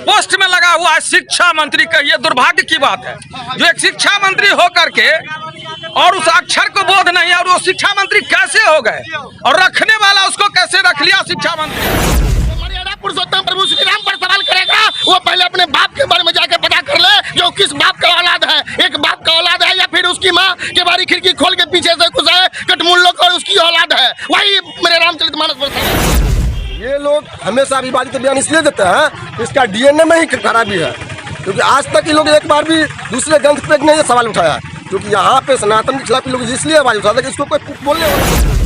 Post में लगा हुआ है शिक्षा मंत्री का। ये दुर्भाग्य की बात है जो एक शिक्षा मंत्री हो करके और उस अक्षर को बोध नहीं, और वो शिक्षा मंत्री कैसे हो गए और रखने वाला उसको कैसे रख लिया शिक्षा मंत्री। पुरुषोत्तम प्रभु श्री राम पर सवाल करेगा, वो पहले अपने बाप के बारे में जाके पता कर ले, जो किस बाप का औलाद है, एक बाप का औलाद है या फिर उसकी माँ के बारी खिड़की खोल के पीछे से घुसाए कटमुल्लों को उसकी औलाद है। वही मेरे रामचरितमानस पर। ये लोग हमेशा विवादित बयान इसलिए देते हैं, इसका डीएनए में ही खराबी है, क्योंकि आज तक ये लोग एक बार भी दूसरे ग्रंथ पे नहीं सवाल उठाया, क्योंकि यहाँ पे सनातन के खिलाफ लोग इसलिए आवाज उठाते कि इसको कोई बोलने वाला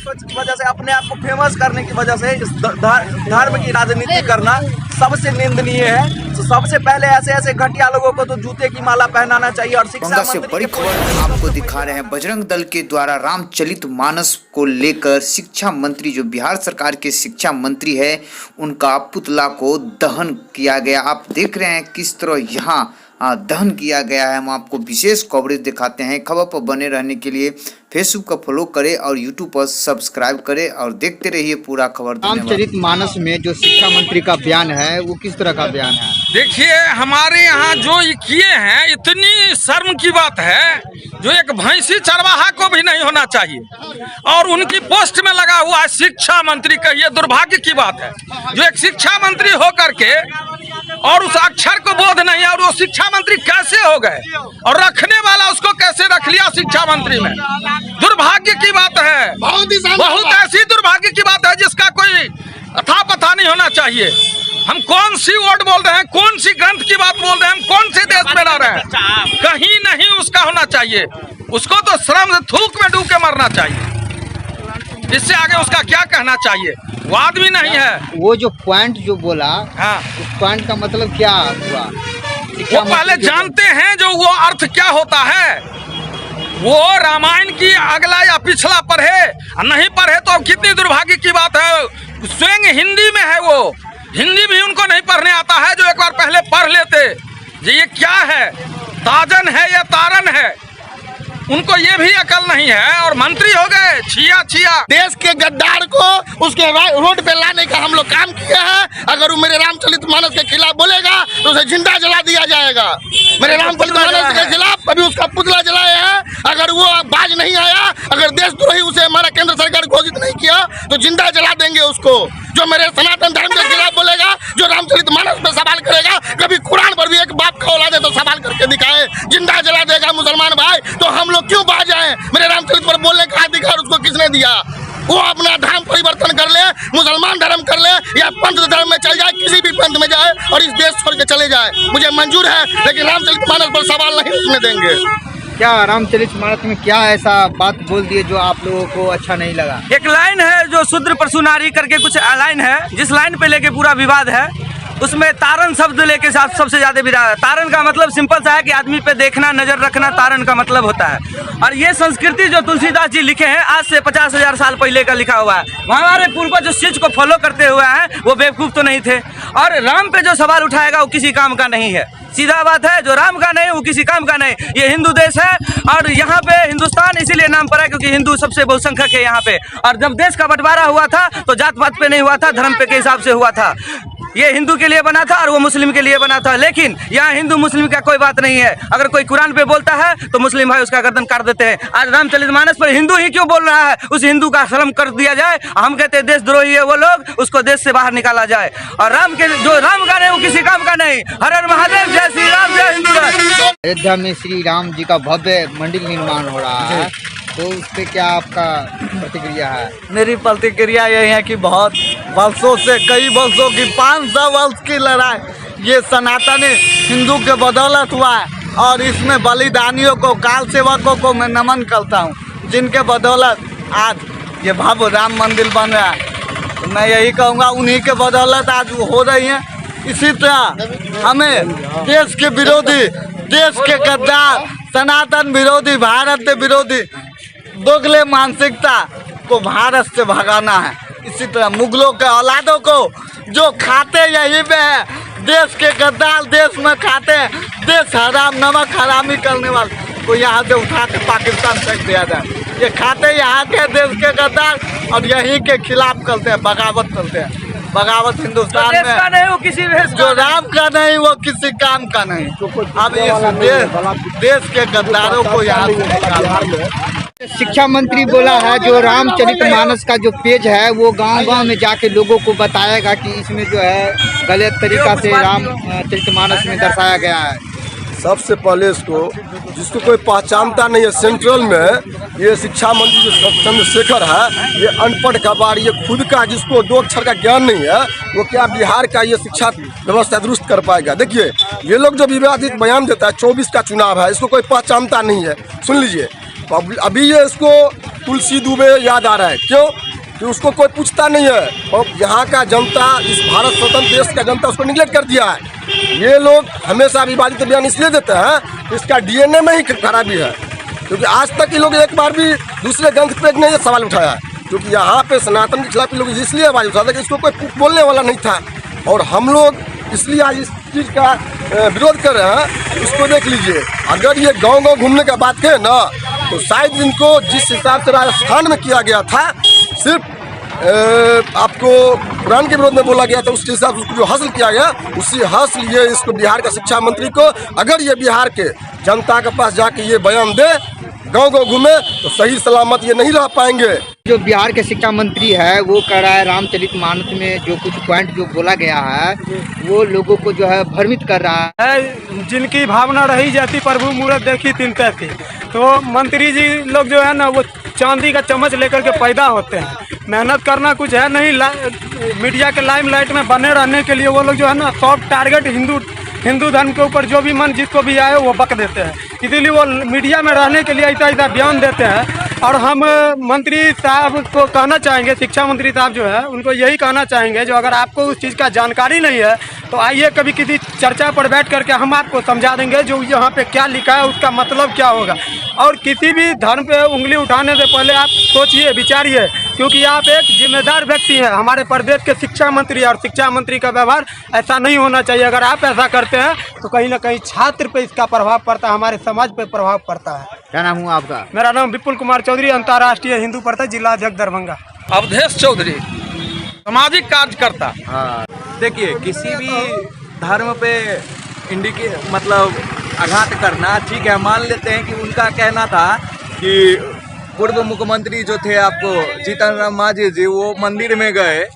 की वजह से, अपने आप को फेमस करने की वजह से इस धर्म की राजनीति करना सबसे निंदनीय है। तो सबसे पहले ऐसे घटिया लोगों को तो जूते की माला पहनाना चाहिए। और शिक्षा से बड़ी खबर आपको दिखा रहे हैं, बजरंग दल के द्वारा रामचरितमानस को लेकर शिक्षा मंत्री, जो बिहार सरकार के शिक्षा मंत्री है, उनका पुतला को दहन किया गया। आप देख रहे हैं किस तरह यहाँ दहन किया गया है। हम आपको विशेष कवरेज दिखाते हैं। खबर पर बने रहने के लिए फेसबुक का फॉलो करें और यूट्यूब पर सब्सक्राइब करें और देखते रहिए पूरा खबर। रामचरितमानस में जो शिक्षा मंत्री का बयान है वो किस तरह का बयान है? देखिए, हमारे यहाँ जो ये किए हैं, इतनी शर्म की बात है जो एक भैंसी चरवाहा को भी नहीं होना चाहिए, और उनकी पोस्ट में लगा हुआ है शिक्षा मंत्री का। ये दुर्भाग्य की बात है जो एक शिक्षा मंत्री हो करके और उस अक्षर को बोध नहीं, और वो शिक्षा मंत्री कैसे हो गए और रखने वाला उसको कैसे रख लिया शिक्षा मंत्री में। दुर्भाग्य की बात है, बहुत ऐसी दुर्भाग्य की बात है जिसका कोई अथा पता नहीं होना चाहिए। हम कौन सी वर्ड बोल रहे हैं, कौन सी ग्रंथ की बात बोल रहे हैं, हम कौन से देश में रह रहे हैं, कहीं नहीं उसका होना चाहिए। उसको तो श्रम से थूक में डूब के मरना चाहिए। इससे आगे उसका क्या कहना चाहिए? वो आदमी नहीं है। वो जो पॉइंट जो बोला, हाँ, उस पॉइंट का मतलब क्या हुआ? वो पहले जानते हैं जो वो अर्थ क्या होता है। वो रामायण की अगला या पिछला पढ़े, नहीं पढ़े तो कितनी दुर्भाग्य की बात है। स्वयं हिंदी में है, वो हिंदी भी उनको नहीं पढ़ने आता है, जो एक बार पहले पढ़ लेते ये क्या है, ताजन है या तारन है, उनको ये भी अकल नहीं है और मंत्री हो गए छिया। देश के गद्दार को उसके रोड पे लाने का हम लोग काम किया है। अगर वो मेरे रामचरितमानस के खिलाफ बोलेगा तो उसे जिंदा जला दिया जाएगा। मेरे रामचरितमानस के खिलाफ अभी उसका पुतला जलाए हैं। अगर वो बाज नहीं आया, अगर देशद्रोही उसे हमारा केंद्र सरकार घोषित नहीं किया तो जिंदा जला देंगे उसको। जो मेरे सनातन धर्म के खिलाफ बोलेगा, जो रामचरितमानस पे सवाल करेगा, कभी कुरान पर भी एक बाप का औलाद है तो सवाल करके दिखाए, जिंदा जला देगा मुसलमान भाई। तो हम लोग क्यों बाज आए? मेरे रामचरित पर बोलने का अधिकार उसको किसने दिया? वो अपना धर्म परिवर्तन कर ले, मुसलमान धर्म कर ले या पंथ धर्म में चल जाए, किसी भी पंथ में जाए और इस देश छोड़ के चले जाए, मुझे मंजूर है, लेकिन रामचरितमानस पर सवाल नहीं उठने देंगे। क्या रामचरितमानस में क्या ऐसा बात बोल दिए जो आप लोगों को अच्छा नहीं लगा? एक लाइन है जो शूद्र परशु नारी करके कुछ लाइन है, जिस लाइन पे लेके पूरा विवाद है, उसमें तारन शब्द लेके सबसे ज्यादा विवाद है। तारन का मतलब सिंपल सा है कि आदमी पे देखना, नजर रखना, तारन का मतलब होता है। और ये संस्कृति जो तुलसीदास जी लिखे हैं, आज से 50,000 साल पहले का लिखा हुआ है। हमारे पूर्वज जो चीज को फॉलो करते हुए हैं वो बेवकूफ तो नहीं थे। और राम पे जो सवाल उठाएगा वो किसी काम का नहीं है, सीधा बात है। जो राम का नहीं वो किसी काम का नहीं। ये हिंदू देश है और यहाँ पे हिंदुस्तान इसीलिए नाम पड़ा क्योंकि हिंदू सबसे बहुसंख्यक है यहाँ पे। और जब देश का बंटवारा हुआ था तो जात पात पे नहीं हुआ था, धर्म पे के हिसाब से हुआ था। ये हिंदू के लिए बना था और वो मुस्लिम के लिए बना था। लेकिन यहाँ हिंदू मुस्लिम का कोई बात नहीं है। अगर कोई कुरान पे बोलता है तो मुस्लिम भाई उसका गर्दन काट देते हैं। आज रामचरितमानस पर हिंदू ही क्यों बोल रहा है? उस हिंदू का शर्म कर दिया जाए। हम कहते हैं देशद्रोही है वो लोग, उसको देश से बाहर निकाला जाए। और राम के जो राम का नहीं वो किसी काम का नहीं। हर हर महादेव, जय श्री राम, जय हिंदू। अयोध्या में श्री राम जी का भव्य मंदिर निर्माण हो रहा है, तो उस पर क्या आपका प्रतिक्रिया है? मेरी प्रतिक्रिया यही है कि बहुत वर्षों से, कई वर्षों की 500 वर्ष की लड़ाई ये सनातनी हिंदू के बदौलत हुआ है। और इसमें बलिदानियों को, काल सेवकों को मैं नमन करता हूँ, जिनके बदौलत आज ये भव्य राम मंदिर बन रहा है। तो मैं यही कहूँगा उन्हीं के बदौलत आज हो रही है। इसी तरह हमें देश के विरोधी, देश के गद्दार, सनातन विरोधी, भारत विरोधी दोगले मानसिकता को भारत से भगाना है। इसी तरह मुगलों के औलादों को जो खाते यहीं पे है, देश के गद्दार देश में खाते हैं, देश हराम, नमक हरामी करने वाले को यहाँ से उठा के पाकिस्तान फेंक दिया जाए। ये खाते यहाँ के देश के गद्दार और यहीं के खिलाफ करते हैं, बगावत करते हैं। बगावत हिंदुस्तान देश का में नहीं वो किसी देश जो का राम का नहीं वो किसी काम का नहीं। अब इस देश के गद्दारों को यहाँ से निकालना। शिक्षा मंत्री बोला है जो रामचरितमानस का जो पेज है वो गांव-गांव में जाके लोगों को बताएगा कि इसमें जो है गलत तरीका से रामचरितमानस में दर्शाया गया है। सबसे पहले इसको जिसको कोई पहचानता नहीं है सेंट्रल में, ये शिक्षा मंत्री जो चंद्रशेखर है, ये अनपढ़ कबाड़, ये खुद का जिसको 2 अक्षर का ज्ञान नहीं है, वो क्या बिहार का ये शिक्षा व्यवस्था दुरुस्त कर पाएगा। देखिए ये लोग जो विवादित बयान देता है, 24 का चुनाव है, इसको कोई पहचानता नहीं है। सुन लीजिए, अभी ये इसको तुलसी दुबे याद आ रहा है, क्यों कि उसको कोई पूछता नहीं है और यहाँ का जनता, इस भारत स्वतंत्र देश का जनता उसको निगलेक्ट कर दिया है। ये लोग हमेशा विवादित बयान इसलिए देते हैं, इसका डीएनए में ही खराबी है, क्योंकि आज तक ये लोग एक बार भी दूसरे ग्रंथ पे नहीं सवाल उठाया है, क्योंकि यहाँ पे सनातन के खिलाफ लोग इसलिए आवाज उठाते कि इसको कोई बोलने वाला नहीं था, और हम लोग इसलिए आज इस चीज़ का विरोध कर रहे हैं। इसको देख लीजिए, अगर ये गाँव-गाँव घूमने का बात करें ना, तो शायद इनको जिस हिसाब से राजस्थान में किया गया था, सिर्फ आपको कुरान के विरोध में बोला गया था, उसके हिसाब से उसको जो हासिल किया गया, उसी हासिल ये इसको बिहार का शिक्षा मंत्री को, अगर ये बिहार के जनता के पास जाके ये बयान दे, गाँव-गाँव घूमे, तो सही सलामत ये नहीं रह पाएंगे। जो बिहार के शिक्षा मंत्री है वो कह रहा है रामचरितमानस में जो कुछ पॉइंट जो बोला गया है वो लोगों को जो है भ्रमित कर रहा है। जिनकी भावना रही जाती प्रभु मूरत देखी तीन तैती, तो मंत्री जी लोग जो है ना वो चांदी का चम्मच लेकर के पैदा होते हैं। मेहनत करना कुछ है नहीं, मीडिया के लाइमलाइट में बने रहने के लिए वो लोग जो है ना सॉफ्ट टारगेट हिंदू धर्म के ऊपर जो भी मन जिसको भी आए वो बक देते हैं, इसीलिए वो मीडिया में रहने के लिए ऐसा बयान देते हैं। और हम मंत्री साहब को कहना चाहेंगे, शिक्षा मंत्री साहब जो है उनको यही कहना चाहेंगे, जो अगर आपको उस चीज़ का जानकारी नहीं है तो आइए कभी किसी चर्चा पर बैठ करके हम आपको समझा देंगे जो यहाँ पे क्या लिखा है उसका मतलब क्या होगा। और किसी भी धर्म पे उंगली उठाने से पहले आप सोचिए विचारिए, क्योंकि आप एक जिम्मेदार व्यक्ति हैं, हमारे प्रदेश के शिक्षा मंत्री, और शिक्षा मंत्री का व्यवहार ऐसा नहीं होना चाहिए। अगर आप ऐसा करते हैं तो कहीं ना कहीं छात्र पे इसका प्रभाव पड़ता है, हमारे समाज पे प्रभाव पड़ता है। क्या नाम हुआ आपका? मेरा नाम विपुल कुमार चौधरी, अंतर्राष्ट्रीय हिंदू परिषद जिला अध्यक्ष दरभंगा। अवधेश चौधरी, सामाजिक कार्यकर्ता। देखिए, किसी भी धर्म पे मतलब आघात करना ठीक है, मान लेते हैं कि उनका कहना था कि पूर्व मुख्यमंत्री जो थे आपको जीतन राम मांझी जी, वो मंदिर में गए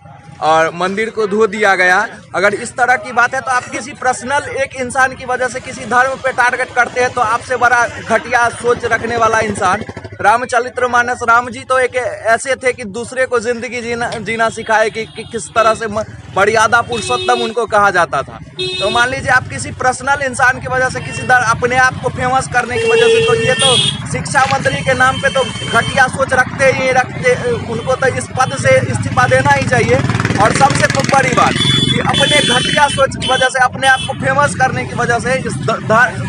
और मंदिर को धो दिया गया। अगर इस तरह की बात है तो आप किसी पर्सनल एक इंसान की वजह से किसी धर्म पे टारगेट करते हैं, तो आपसे बड़ा घटिया सोच रखने वाला इंसान रामचरितमानस, राम जी तो एक ऐसे थे कि दूसरे को जिंदगी जीना सिखाए कि किस तरह से मर्यादा पुरुषोत्तम उनको कहा जाता था। तो मान लीजिए आप किसी पर्सनल इंसान की वजह से किसी अपने आप को फेमस करने की वजह से, तो ये तो शिक्षा मंत्री के नाम पे तो घटिया सोच रखते ही रखते, उनको तो इस पद से इस्तीफा देना ही चाहिए। और सबसे बड़ी बात कि अपने घटिया सोच की वजह से, अपने आप को फेमस करने की वजह से इस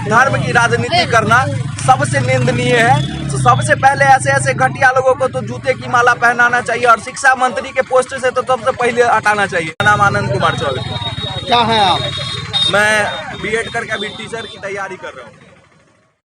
धर्म की राजनीति करना सबसे निंदनीय है। तो सबसे पहले ऐसे घटिया लोगों को तो जूते की माला पहनाना चाहिए और शिक्षा मंत्री के पोस्ट से तो सबसे पहले हटाना चाहिए। मेरा नाम आनंद कुमार चौधरी। क्या है आप? मैं बीएड करके अभी टीचर की तैयारी कर रहा हूँ।